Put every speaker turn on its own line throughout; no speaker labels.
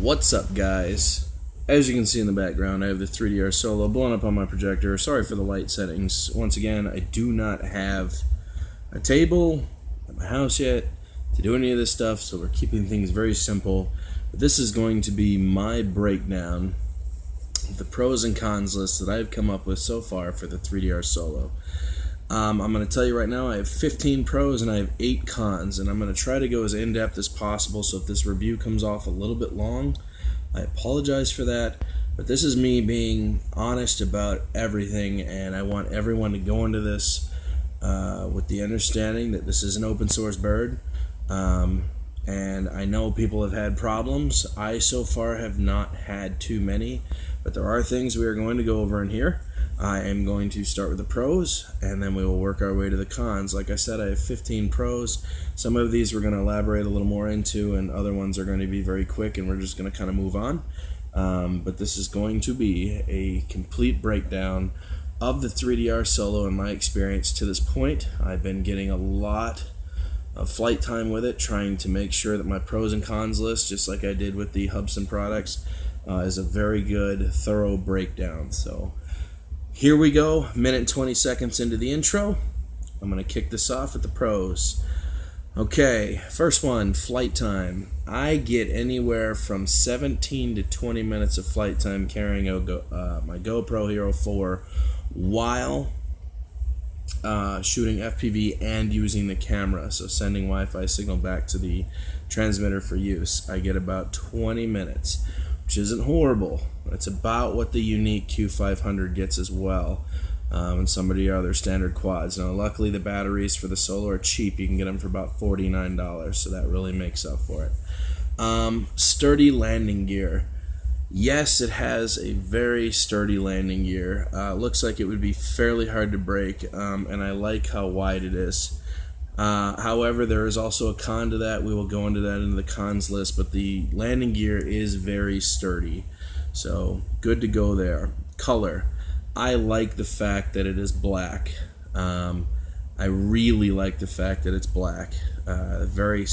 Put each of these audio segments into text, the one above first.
What's up, guys? As you can see in the background, I have the 3DR Solo blown up on my projector. Sorry for the light settings. Once again, I do not have a table at my house yet to do any of this stuff, so we're keeping things very simple. But this is going to be my breakdown of the pros and cons list that I've come up with so far for the 3DR Solo. I'm going to tell you right now, I have 15 pros and I have 8 cons, and I'm going to try to go as in-depth as possible, so if this review comes off a little bit long, I apologize for that, but this is me being honest about everything, and I want everyone to go into this with the understanding that this is an open source bird, and I know people have had problems. I so far have not had too many, but there are things we are going to go over in here. I am going to start with the pros, and then we will work our way to the cons. Like I said, I have 15 pros. Some of these we're going to elaborate a little more into, and other ones are going to be very quick, and we're just going to kind of move on. But this is going to be a complete breakdown of the 3DR Solo in my experience to this point. I've been getting a lot of flight time with it, trying to make sure that my pros and cons list, just like I did with the Hubsan products, is a very good, thorough breakdown. So here we go, minute and 20 seconds into the intro. I'm going to kick this off with the pros. Okay, first one, flight time. I get anywhere from 17 to 20 minutes of flight time carrying my GoPro Hero 4 while shooting FPV and using the camera, so sending Wi-Fi signal back to the transmitter for use. I get about 20 minutes, which isn't horrible. It's about what the unique Q500 gets as well, and some of the other standard quads. Now, luckily, the batteries for the Solo are cheap. You can get them for about $49, so that really makes up for it. Sturdy landing gear. Yes, it has a very sturdy landing gear. Looks like it would be fairly hard to break, and I like how wide it is. However, there is also a con to that. We will go into that in the cons list, but the landing gear is very sturdy, so good to go there. Color. I like the fact that it is black. I really like the fact that it's black. Very,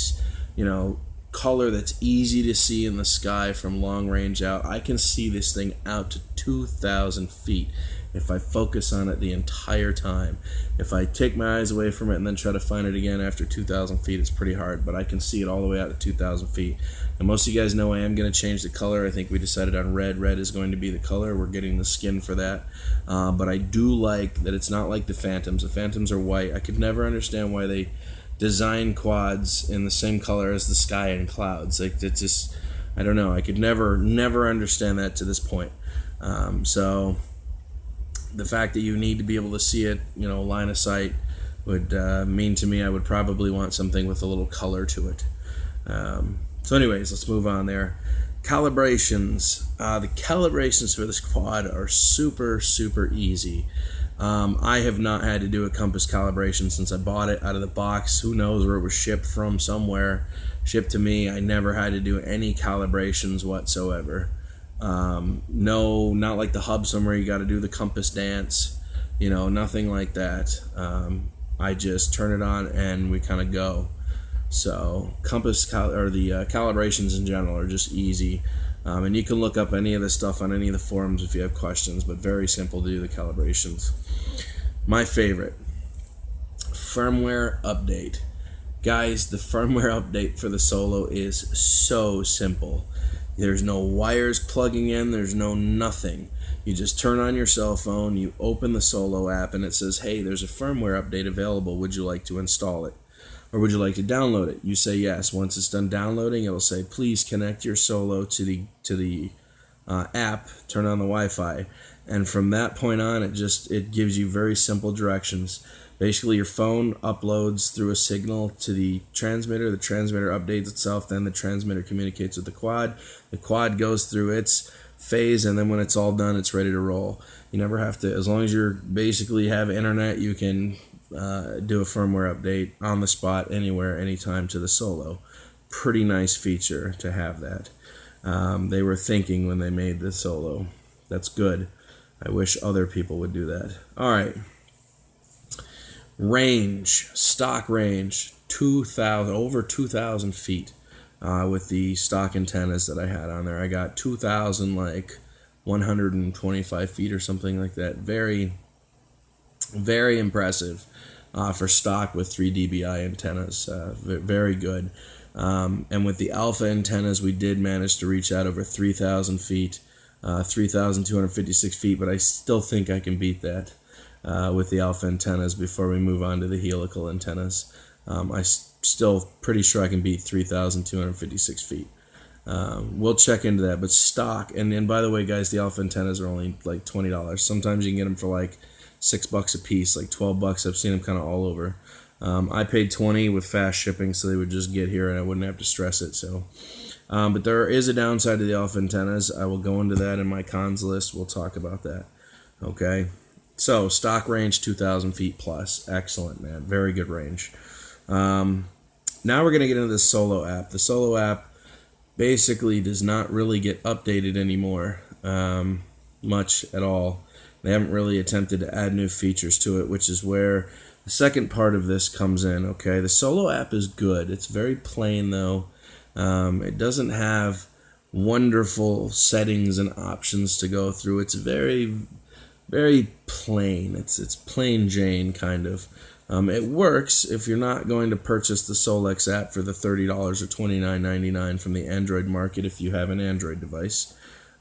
color that's easy to see in the sky from long range out. I can see this thing out to 2,000 feet if I focus on it the entire time. If I take my eyes away from it and then try to find it again after 2,000 feet, it's pretty hard, but I can see it all the way out to 2,000 feet. And most of you guys know I am going to change the color. I think we decided on red. Red is going to be the color. We're getting the skin for that. But I do like that it's not like the Phantoms. The Phantoms are white. I could never understand why they design quads in the same color as the sky and clouds. Like, it's just, I don't know. I could never understand that to this point. So the fact that you need to be able to see it, line of sight, would mean to me I would probably want something with a little color to it. So anyways, let's move on there. Calibrations. The calibrations for this quad are super easy. I have not had to do a compass calibration since I bought it out of the box. Who knows where it was shipped from, somewhere. Shipped to me. I never had to do any calibrations whatsoever. No, not like the Hubsan where you got to do the compass dance. Nothing like that. I just turn it on and we kind of go. So calibrations in general are just easy. And you can look up any of this stuff on any of the forums if you have questions, but very simple to do the calibrations. My favorite, firmware update. Guys, the firmware update for the Solo is so simple. There's no wires plugging in, there's no nothing. You just turn on your cell phone, you open the Solo app, and it says, hey, there's a firmware update available, would you like to install it? Or would you like to download it? You say yes. Once it's done downloading, it'll say, please connect your Solo to the app, turn on the Wi-Fi. And from that point on, it gives you very simple directions. Basically, your phone uploads through a signal to the transmitter updates itself, then the transmitter communicates with the quad goes through its phase, and then when it's all done, it's ready to roll. You never have to, as long as you basically have internet, you can do a firmware update on the spot, anywhere, anytime to the Solo. Pretty nice feature to have that. They were thinking when they made the Solo. That's good. I wish other people would do that. Alright. Range. Stock range. over 2,000 feet. with the stock antennas that I had on there. I got 2,000 125 feet or something like that. Very, very impressive for stock with 3 dBi antennas. Very good. And with the alpha antennas, we did manage to reach out over 3,000 feet, 3,256 feet, but I still think I can beat that with the alpha antennas before we move on to the helical antennas. Still pretty sure I can beat 3,256 feet. We'll check into that, but stock, and by the way, guys, the alpha antennas are only like $20. Sometimes you can get them for like $6 a piece, like $12. I've seen them kind of all over. I paid $20 with fast shipping, so they would just get here and I wouldn't have to stress it. So, but there is a downside to the alpha antennas. I will go into that in my cons list. We'll talk about that. Okay. So stock range 2,000 feet plus. Excellent, man. Very good range. Now we're going to get into the Solo app. The Solo app basically does not really get updated anymore much at all. They haven't really attempted to add new features to it, which is where the second part of this comes in. Okay, the Solo app is good. It's very plain though. It doesn't have wonderful settings and options to go through. It's very, very plain. It's plain Jane kind of. It works if you're not going to purchase the Solex app for the $30 or $29.99 from the Android market if you have an Android device.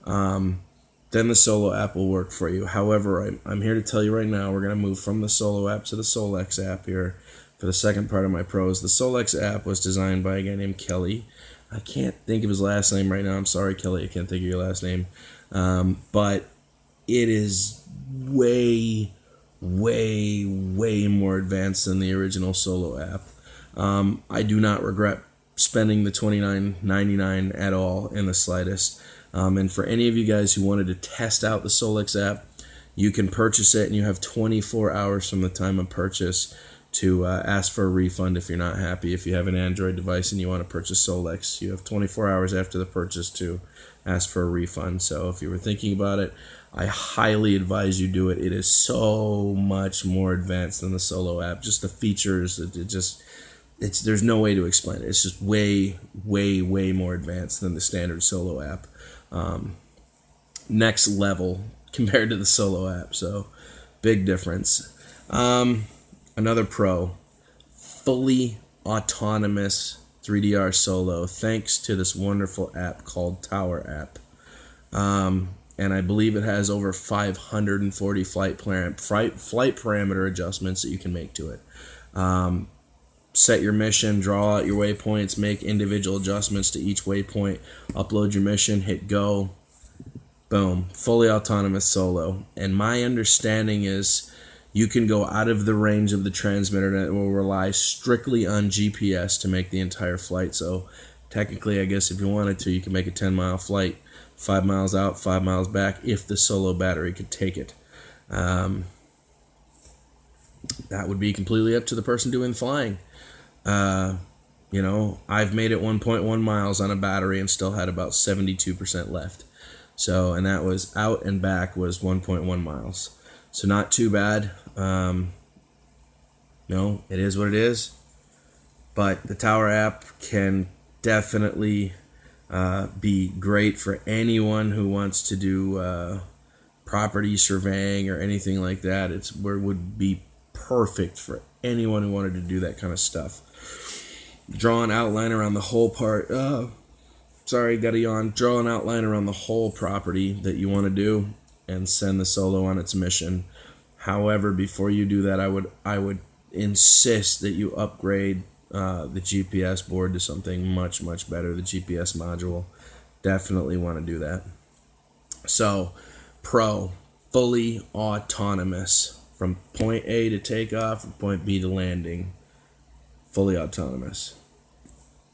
Then the Solo app will work for you. However, I'm here to tell you right now, we're going to move from the Solo app to the Solex app here for the second part of my pros. The Solex app was designed by a guy named Kelly. I can't think of his last name right now. I'm sorry, Kelly, I can't think of your last name. But it is way more advanced than the original Solo app. I do not regret spending the $29.99 at all in the slightest. And for any of you guys who wanted to test out the Solex app, you can purchase it and you have 24 hours from the time of purchase to ask for a refund if you're not happy. If you have an Android device and you want to purchase Solex, you have 24 hours after the purchase to ask for a refund. So if you were thinking about it, I highly advise you do it. It is so much more advanced than the Solo app. Just the features, there's no way to explain it. It's just way more advanced than the standard Solo app. Next level compared to the Solo app. So big difference. Another pro, fully autonomous 3DR Solo, thanks to this wonderful app called Tower app. And I believe it has over 540 flight parameter adjustments that you can make to it. Set your mission, draw out your waypoints, make individual adjustments to each waypoint, upload your mission, hit go, boom, fully autonomous Solo. And my understanding is you can go out of the range of the transmitter and it will rely strictly on GPS to make the entire flight. So technically, I guess if you wanted to, you can make a 10-mile flight, 5 miles out, 5 miles back, if the Solo battery could take it. That would be completely up to the person doing the flying. I've made it 1.1 miles on a battery and still had about 72% left. So, and that was out and back was 1.1 miles. So not too bad. It is what it is. But the Tower app can definitely be great for anyone who wants to do property surveying or anything like that. It would be perfect for anyone who wanted to do that kind of stuff. Draw an outline around the whole part. Got a yawn. Draw an outline around the whole property that you want to do and send the Solo on its mission. However, before you do that, I would insist that you upgrade the GPS board to something much better. The GPS module. Definitely want to do that. So, pro, fully autonomous. From point A to takeoff, from point B to landing. Fully autonomous.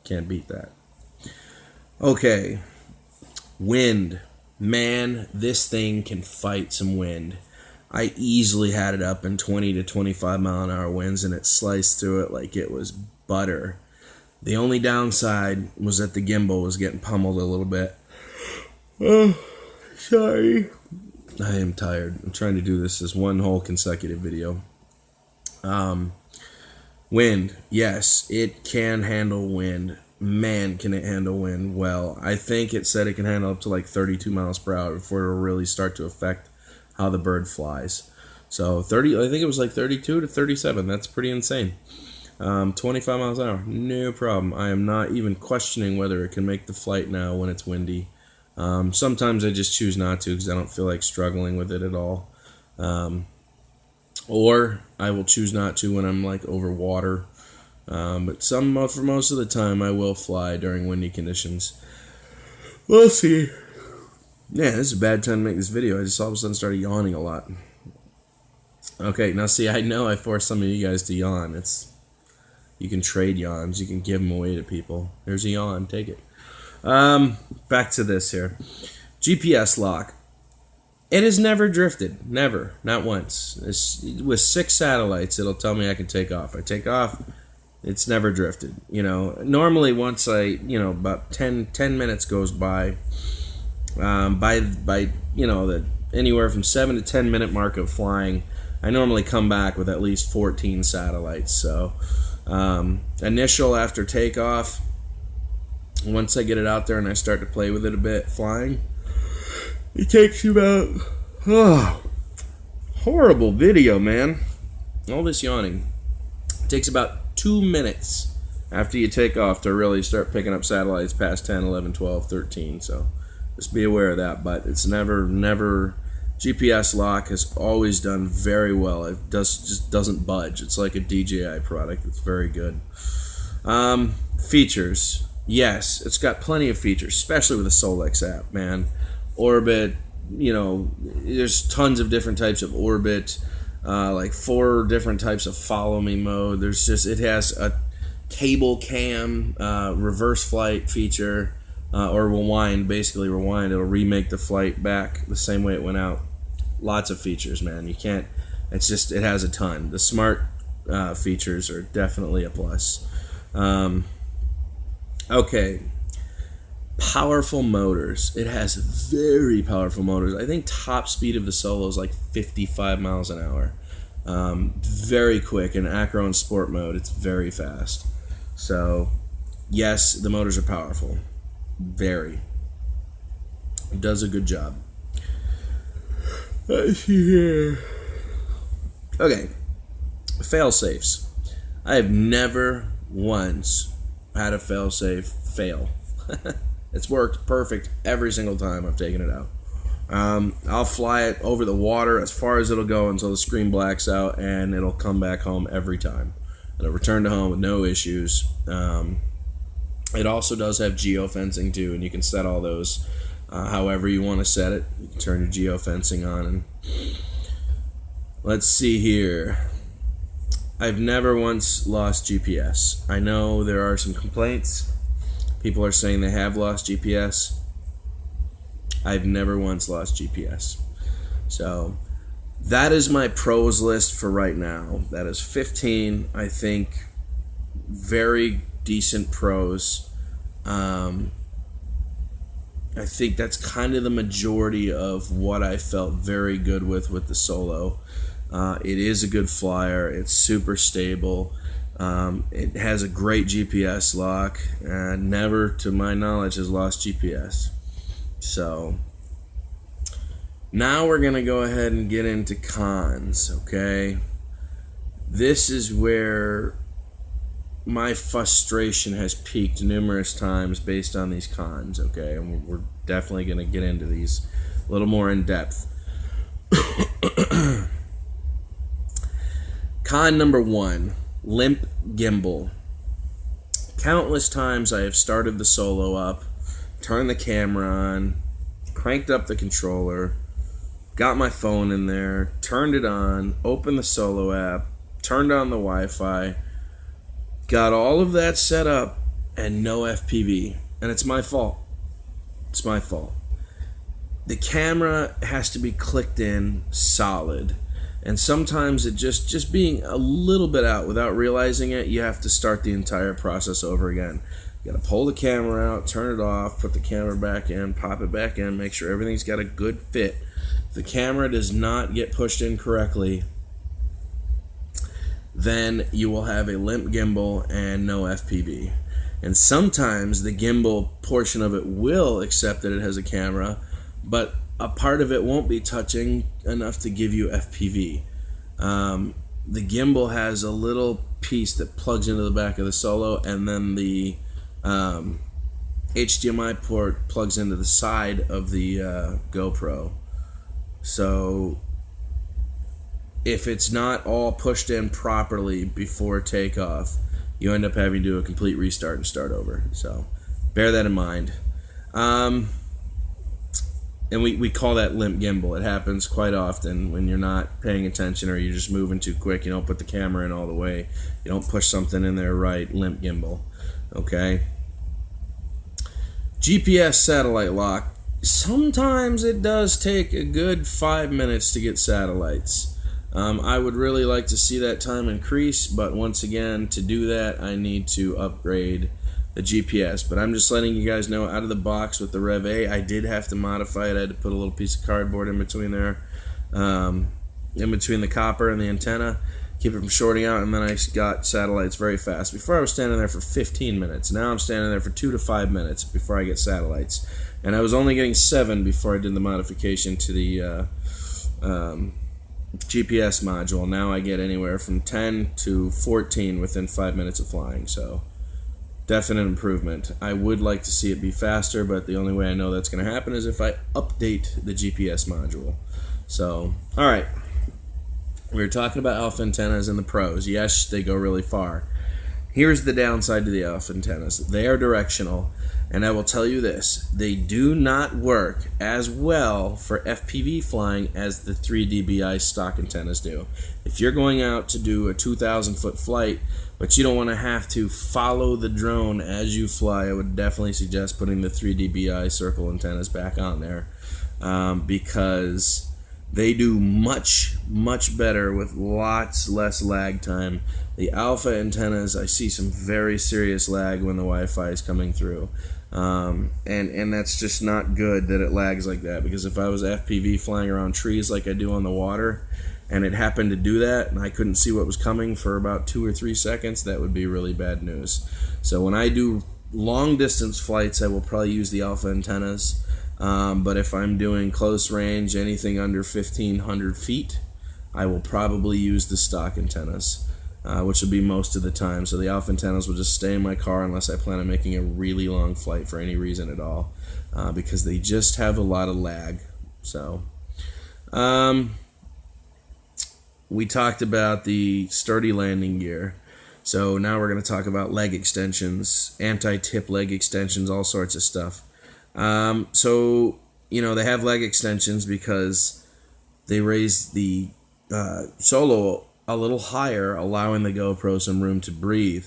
Can't beat that. Okay. Wind. Man, this thing can fight some wind. I easily had it up in 20 to 25 mile an hour winds and it sliced through it like it was butter. The only downside was that the gimbal was getting pummeled a little bit. Oh, sorry. I am tired. I'm trying to do this as one whole consecutive video. Wind. Yes, it can handle wind. man, can it handle wind well. I think it said it can handle up to like 32 miles per hour before it'll really start to affect how the bird flies. So I think it was like 32 to 37. That's pretty insane. 25 miles an hour, no problem. I am not even questioning whether it can make the flight now when it's windy. Sometimes I just choose not to because I don't feel like struggling with it at all. Or I will choose not to when I'm like over water. But for most of the time, I will fly during windy conditions. We'll see. Yeah, this is a bad time to make this video. I just all of a sudden started yawning a lot. Okay, now see, I know I forced some of you guys to yawn. You can trade yawns. You can give them away to people. There's a yawn. Take it. Back to this here. GPS lock. It has never drifted. Never. Not once. With 6 satellites, it'll tell me I can take off. I take off. It's never drifted. Normally once about 10 minutes goes by, the anywhere from 7 to 10 minute mark of flying, I normally come back with at least 14 satellites. So, initial after takeoff, once I get it out there and I start to play with it a bit flying, it takes you about, horrible video, man. All this yawning. It takes about 2 minutes after you take off to really start picking up satellites past 10, 11, 12, 13. So just be aware of that. But it's never GPS lock has always done very well. It just doesn't budge. It's like a DJI product. It's very good. Features. Yes, it's got plenty of features, especially with the Solex app, man. Orbit, there's tons of different types of orbit, like 4 different types of follow me mode. It has a cable cam, reverse flight feature, or rewind, basically rewind. It'll remake the flight back the same way it went out. Lots of features, man. It has a ton. The smart features are definitely a plus. Okay. Powerful motors. It has very powerful motors. I think top speed of the Solo is like 55 miles an hour. Very quick. In acro and sport mode, it's very fast. So, yes, the motors are powerful. Very. It does a good job. Let's see here. Okay. Failsafes. I have never once had a failsafe fail. It's worked perfect every single time I've taken it out. I'll fly it over the water as far as it'll go until the screen blacks out, and it'll come back home every time. It'll return to home with no issues. It also does have geofencing too, and you can set all those however you want to set it. You can turn your geofencing on. And let's see here. I've never once lost GPS. I know there are some complaints. People are saying they have lost GPS. I've never once lost GPS. So that is my pros list for right now. That is 15, I think, very decent pros. I think that's kind of the majority of what I felt very good with the Solo. It is a good flyer. It's super stable. It has a great GPS lock, and never, to my knowledge, has lost GPS. So now we're going to go ahead and get into cons, okay? This is where my frustration has peaked numerous times based on these cons, okay? And we're definitely going to get into these a little more in depth. Con number 1. Limp Gimbal. Countless times I have started the Solo up, turned the camera on, cranked up the controller, got my phone in there, turned it on, opened the Solo app, turned on the Wi-Fi, got all of that set up, and no FPV. And it's my fault. It's my fault. The camera has to be clicked in solid. And sometimes it just being a little bit out without realizing it, you have to start the entire process over again. You got to pull the camera out, turn it off, put the camera back in, pop it back in, make sure everything's got a good fit. If the camera does not get pushed in correctly, then you will have a limp gimbal and no FPV. And sometimes the gimbal portion of it will accept that it has a camera, but a part of it won't be touching enough to give you FPV. The gimbal has a little piece that plugs into the back of the Solo, and then the HDMI port plugs into the side of the GoPro. So if it's not all pushed in properly before takeoff, you end up having to do a complete restart and start over. So bear that in mind. And we call that limp gimbal. It happens quite often when you're not paying attention or you're just moving too quick. You don't put the camera in all the way. You don't push something in there right. Limp gimbal. Okay? GPS satellite lock. Sometimes it does take a good 5 minutes to get satellites. I would really like to see that time increase, but once again, to do that, I need to upgrade the GPS. But I'm just letting you guys know, out of the box with the Rev A, I did have to modify it. I had to put a little piece of cardboard in between there, in between the copper and the antenna, keep it from shorting out, and then I got satellites very fast. Before I was standing there for 15 minutes. Now I'm standing there for 2 to 5 minutes before I get satellites. And I was only getting 7 before I did the modification to the GPS module. Now I get anywhere from 10 to 14 within 5 minutes of flying. So definite improvement. I would like to see it be faster, but the only way I know that's going to happen is if I update the GPS module. So, alright. We were talking about alpha antennas and the pros. Yes, they go really far. Here's the downside to the alpha antennas. They are directional, and I will tell you this. They do not work as well for FPV flying as the 3 dBi stock antennas do. If you're going out to do a 2,000-foot flight, but you don't want to have to follow the drone as you fly, I would definitely suggest putting the 3 dBi circle antennas back on there, because they do much, much better with lots less lag time. The alpha antennas, I see some very serious lag when the Wi-Fi is coming through. And that's just not good that it lags like that, because if I was FPV flying around trees like I do on the water, and it happened to do that, and I couldn't see what was coming for about 2 or 3 seconds, that would be really bad news. So when I do long distance flights, I will probably use the alpha antennas. But if I'm doing close range, anything under 1,500 feet, I will probably use the stock antennas, which will be most of the time. So the alpha antennas will just stay in my car unless I plan on making a really long flight for any reason at all, because they just have a lot of lag. So, we talked about the sturdy landing gear. So now we're going to talk about leg extensions, anti-tip leg extensions, all sorts of stuff. So, you know, they have leg extensions because they raise the Solo a little higher, allowing the GoPro some room to breathe.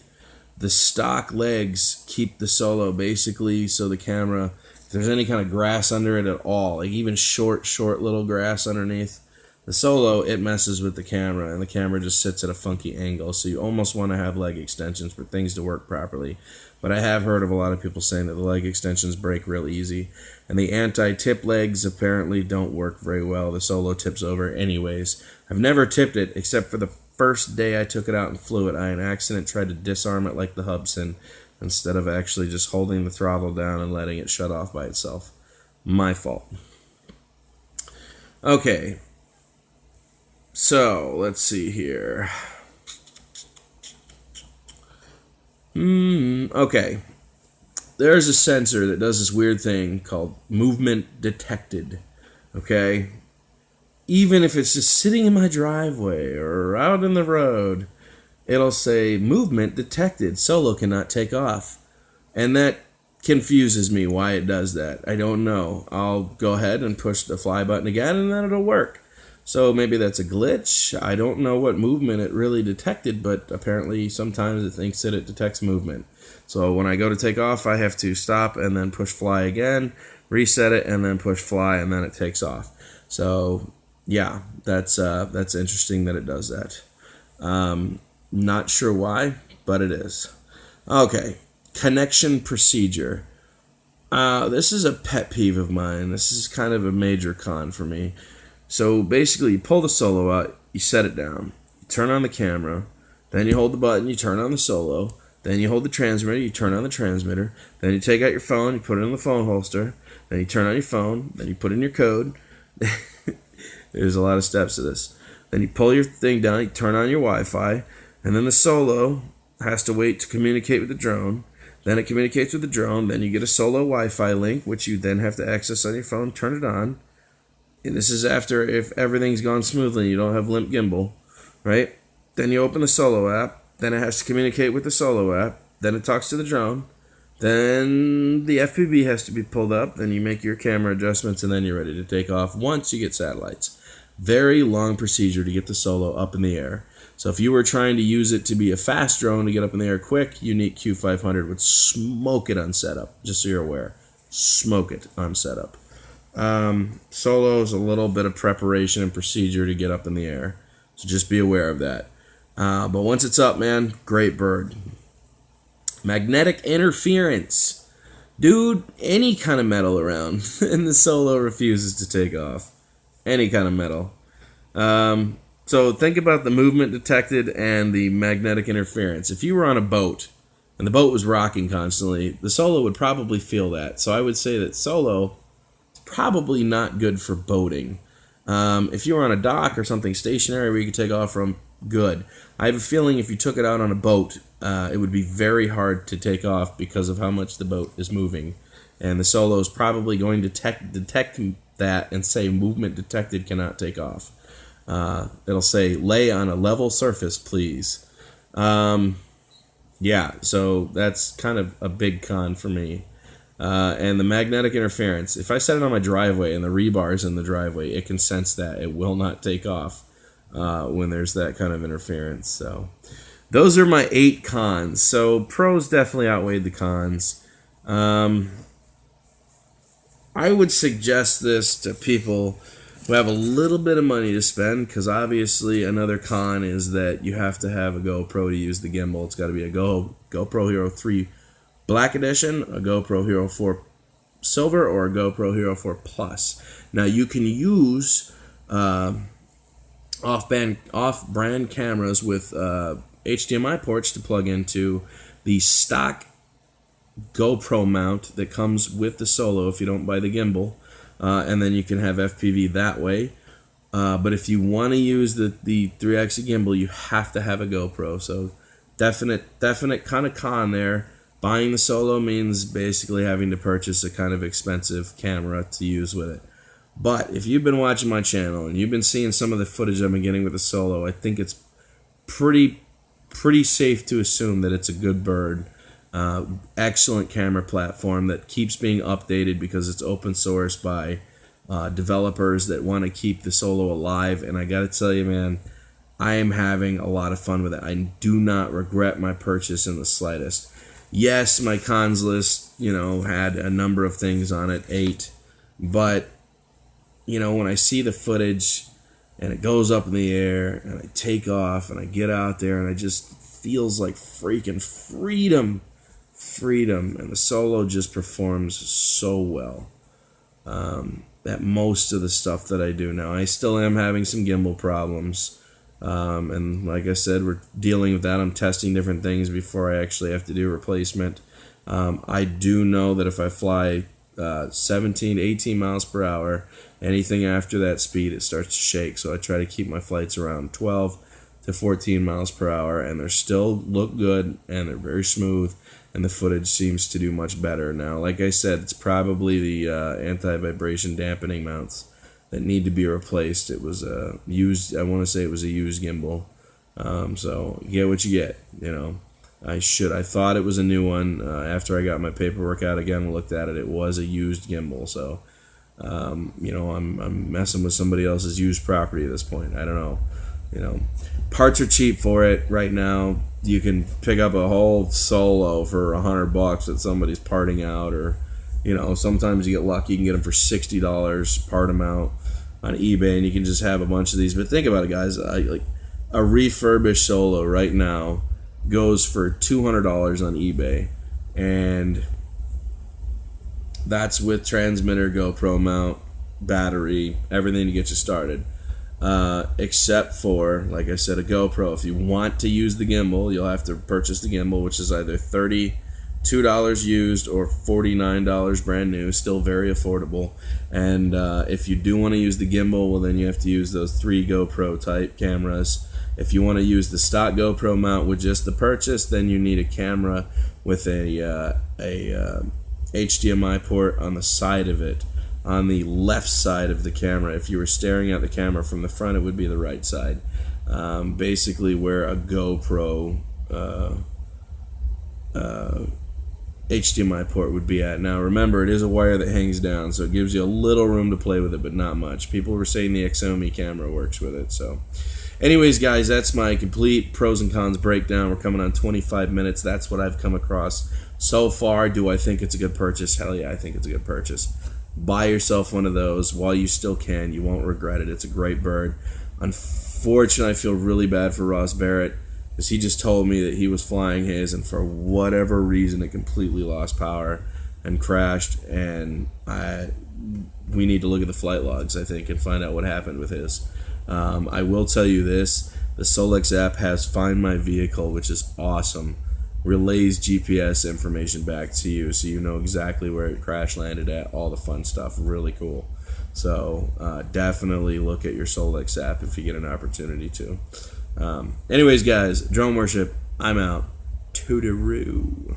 The stock legs keep the Solo basically so the camera, if there's any kind of grass under it at all, like even short little grass underneath the Solo, it messes with the camera, and the camera just sits at a funky angle. So you almost want to have leg extensions for things to work properly. But I have heard of a lot of people saying that the leg extensions break real easy. And the anti-tip legs apparently don't work very well. The Solo tips over anyways. I've never tipped it, except for the first day I took it out and flew it. I, in accident, tried to disarm it like the Hubsan, instead of actually just holding the throttle down and letting it shut off by itself. My fault. Okay. So, let's see here. Okay. There's a sensor that does this weird thing called movement detected. Okay? Even if it's just sitting in my driveway or out in the road, it'll say, movement detected, Solo cannot take off. And that confuses me why it does that. I don't know. I'll go ahead and push the fly button again, and then it'll work. So maybe that's a glitch. I don't know what movement it really detected, but apparently sometimes it thinks that it detects movement. So when I go to take off, I have to stop and then push fly again, reset it, and then push fly, and then it takes off. So yeah, that's interesting that it does that. Not sure why, but it is. Okay, connection procedure. This is a pet peeve of mine. This is kind of a major con for me. So basically, you pull the Solo out, you set it down, you turn on the camera, then you hold the button, you turn on the Solo, then you hold the transmitter, you turn on the transmitter, then you take out your phone, you put it in the phone holster, then you turn on your phone, then you put in your code. There's a lot of steps to this. Then you pull your thing down, you turn on your Wi-Fi, and then the Solo has to wait to communicate with the drone. Then it communicates with the drone, then you get a Solo Wi-Fi link, which you then have to access on your phone, turn it on. And this is after if everything's gone smoothly and you don't have Limp Gimbal, right? Then you open the Solo app, then it has to communicate with the Solo app, then it talks to the drone, then the FPV has to be pulled up, then you make your camera adjustments, and then you're ready to take off once you get satellites. Very long procedure to get the Solo up in the air. So if you were trying to use it to be a fast drone to get up in the air quick, Unique Q500 would smoke it on setup, just so you're aware. Smoke it on setup. Solo is a little bit of preparation and procedure to get up in the air, so just be aware of that. But once it's up, man, great bird. Magnetic interference. Dude, any kind of metal around, and the Solo refuses to take off. Any kind of metal. So think about the movement detected and the magnetic interference. If you were on a boat, and the boat was rocking constantly, the Solo would probably feel that. So I would say that Solo is probably not good for boating. If you were on a dock or something stationary where you could take off from, good. I have a feeling if you took it out on a boat, it would be very hard to take off because of how much the boat is moving. And the Solo is probably going to detect that and say movement detected, cannot take off. It'll say lay on a level surface, please. Yeah, so that's kind of a big con for me. And the magnetic interference, if I set it on my driveway and the rebar's in the driveway, it can sense that. It will not take off when there's that kind of interference. So those are my 8 cons. So pros definitely outweighed the cons. I would suggest this to people who have a little bit of money to spend, because obviously another con is that you have to have a GoPro to use the gimbal. It's got to be a GoPro Hero 3 Black Edition, a GoPro Hero 4 Silver, or a GoPro Hero 4 Plus. Now you can use off-brand cameras with HDMI ports to plug into the stock GoPro mount that comes with the Solo if you don't buy the gimbal, and then you can have FPV that way. But if you want to use the 3-axis gimbal, you have to have a GoPro. So definite kind of con there. Buying the Solo means basically having to purchase a kind of expensive camera to use with it. But if you've been watching my channel and you've been seeing some of the footage I've been getting with the Solo, I think it's pretty safe to assume that it's a good bird. Excellent camera platform that keeps being updated because it's open source by developers that want to keep the Solo alive. And I gotta tell you, man, I am having a lot of fun with it. I do not regret my purchase in the slightest. Yes, my cons list, had a number of things on it, 8, but when I see the footage and it goes up in the air and I take off and I get out there and it just feels like freaking freedom, and the Solo just performs so well at most of the stuff that I do now. I still am having some gimbal problems, and like I said, we're dealing with that. I'm testing different things before I actually have to do a replacement. I do know that if I fly 17 to 18 miles per hour, anything after that speed, it starts to shake. So I try to keep my flights around 12 to 14 miles per hour, and they still look good, and they're very smooth, and the footage seems to do much better now. Like I said, it's probably the anti-vibration dampening mounts that need to be replaced. It was used, I want to say it was a used gimbal. So you get what you get, I thought it was a new one. After I got my paperwork out again and looked at it, it was a used gimbal. So, I'm messing with somebody else's used property at this point. I don't know. Parts are cheap for it right now. You can pick up a whole Solo for $100 that somebody's parting out, or sometimes you get lucky, you can get them for $60, part them out on eBay, and you can just have a bunch of these. But think about it, guys. Like a refurbished Solo right now goes for $200 on eBay, and that's with transmitter, GoPro mount, battery, everything to get you started. except for, like I said, a GoPro. If you want to use the gimbal, you'll have to purchase the gimbal, which is either $32 used or $49 brand new. Still very affordable. And if you do want to use the gimbal, well, then you have to use those 3 GoPro type cameras. If you want to use the stock GoPro mount with just the purchase, then you need a camera with a HDMI port on the side of it, on the left side of the camera. If you were staring at the camera from the front, it would be the right side. Basically where a GoPro HDMI port would be at. Now remember, it is a wire that hangs down, so it gives you a little room to play with it, but not much. People were saying the Xomi camera works with it. So anyways, guys, that's my complete pros and cons breakdown. We're coming on 25 minutes. That's what I've come across so far. Do I think it's a good purchase? Hell yeah, I think it's a good purchase. Buy yourself one of those while you still can. You won't regret it. It's a great bird. Unfortunately, I feel really bad for Ross Barrett, because he just told me that he was flying his, and for whatever reason it completely lost power and crashed, and we need to look at the flight logs, I think, and find out what happened with his. I will tell you this, the Solex app has Find My Vehicle, which is awesome. Relays GPS information back to you, so you know exactly where it crash landed at, all the fun stuff. Really cool. So definitely look at your Solex app if you get an opportunity to. Anyways, guys, drone worship, I'm out. Toodaloo.